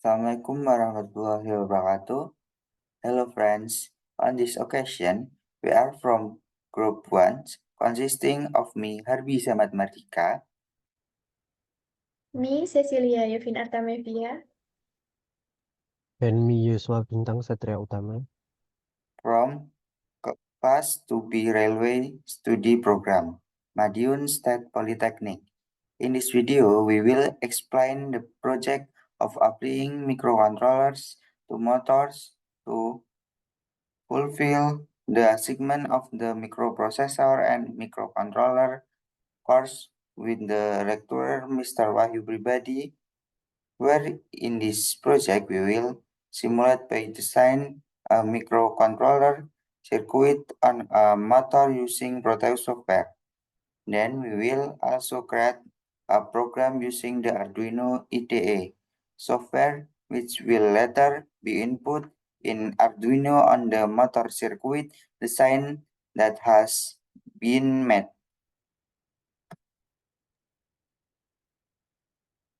Assalamualaikum warahmatullahi wabarakatuh. Hello friends. On this occasion, we are from Group 1, consisting of me, Harbi Samad Mardika, Me, Cecilia Yovin Artamevia. Dan Mi Yuswa Bintang Satria Utama. from Class 2B Railway Study Program, Madiun State Polytechnic. In this video, we will explain the project of applying microcontrollers to motors to fulfill the segment of the microprocessor and microcontroller course with the lecturer Mr. Wahyu Pribadi, where in this project we will simulate by design a microcontroller circuit on a motor using Proteus software. Then we will also create a program using the Arduino IDE software, which will later be input in Arduino on the motor circuit design that has been made.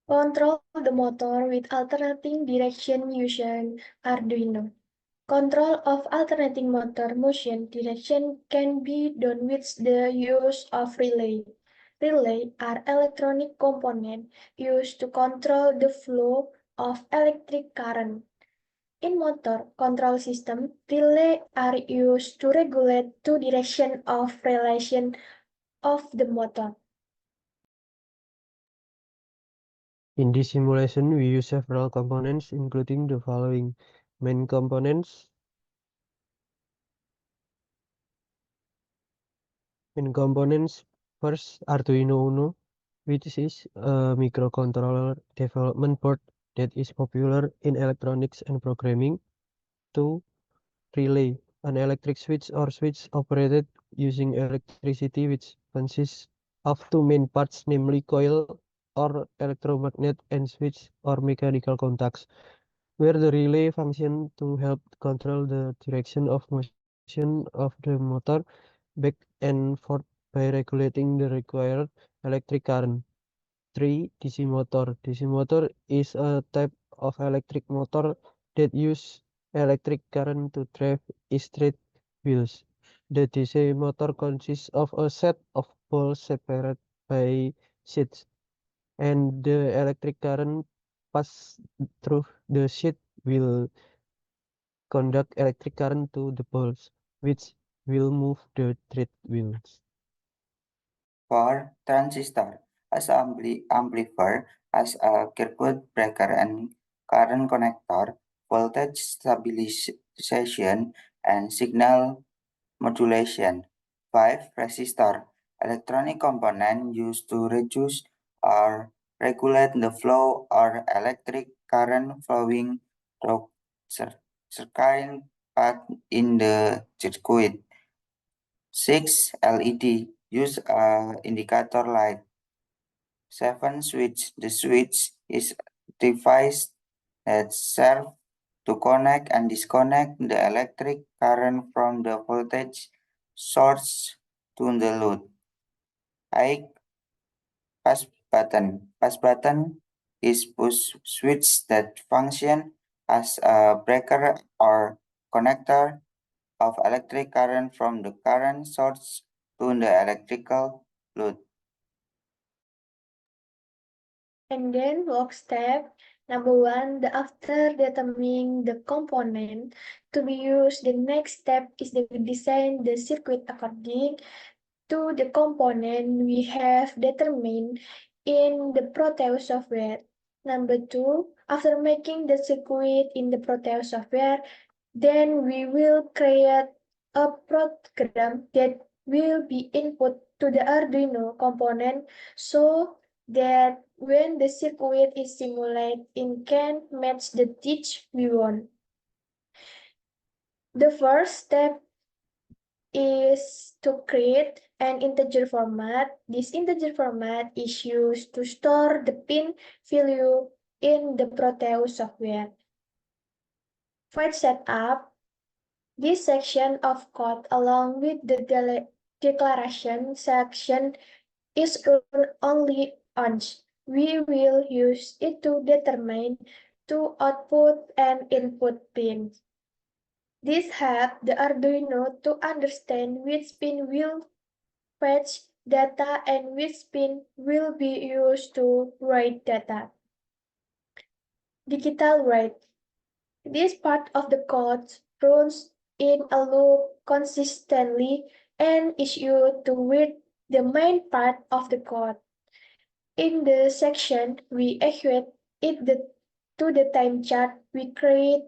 Control the motor with alternating direction using Arduino. Control of alternating motor motion direction can be done with the use of relay. Relay are electronic components used to control the flow of electric current. In motor control system, relay are used to regulate two direction of relation of the motor. In this simulation, we use several components, including the following main components. First, Arduino Uno, which is a microcontroller development board that is popular in electronics and programming. 2. Relay, an electric switch or switch operated using electricity, which consists of two main parts, namely coil or electromagnet and switch or mechanical contacts, where the relay function to help control the direction of motion of the motor back and forth by regulating the required electric current. 3. DC motor. DC motor is a type of electric motor that use electric current to drive straight wheels. The DC motor consists of a set of poles separated by sheets, and the electric current pass through the sheet will conduct electric current to the poles, which will move the tread wheels. For transistor, as amplifier, as a circuit breaker and current connector, voltage stabilization, and signal modulation. 5. Resistor, electronic component used to reduce or regulate the flow or electric current flowing through certain path in the circuit. 6. LED, use indicator light. 7. Switch, the switch is a device that serves to connect and disconnect the electric current from the voltage source to the load. 8. Pass button. Pass button is push switch that function as a breaker or connector of electric current from the current source to the electrical load. And then work step number 1, after determining the component to be used, the next step is to design the circuit according to the component we have determined in the Proteus software. Number 2, after making the circuit in the Proteus software, then we will create a program that will be input to the Arduino component so that when the circuit is simulated, it can match the teach we want. The first step is to create an integer format. This integer format is used to store the pin value in the Proteus software. For setup, this section of code along with the declaration section is run only once. We will use it to determine two output and input pins. This helps the Arduino to understand which pin will fetch data and which pin will be used to write data. Digital write. This part of the code runs in a loop consistently and is used to read the main part of the code. In the section, we equate to the time chart we create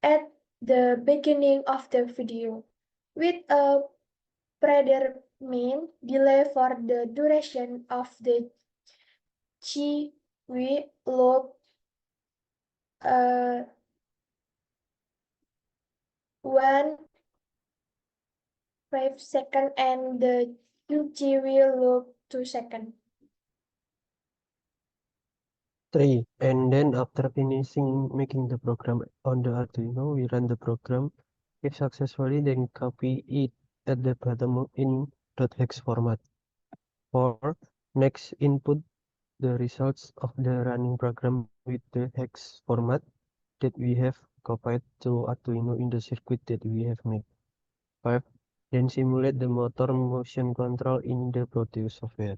at the beginning of the video, with a predetermined delay for the duration of the GW loop, 1 5 second, and the UGW loop 2 seconds. 3. And then after finishing making the program on the Arduino, we run the program. If successfully, then copy it at the bottom in .hex format. 4. Next, input the results of the running program with the hex format that we have copied to Arduino in the circuit that we have made. 5. Then simulate the motor motion control in the Proteus software.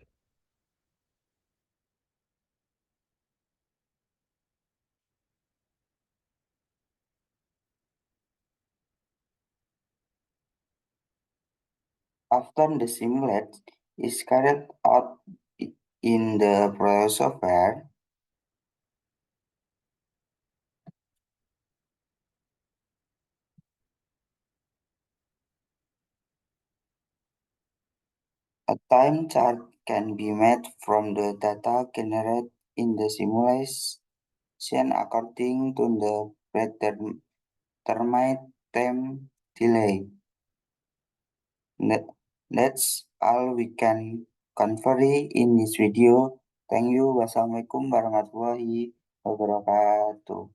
After the simulate is carried out in the Proteus software, a time chart can be made from the data generated in the simulation according to the predetermined time delay. That's all we can cover in this video. Thank you. Wassalamualaikum warahmatullahi wabarakatuh.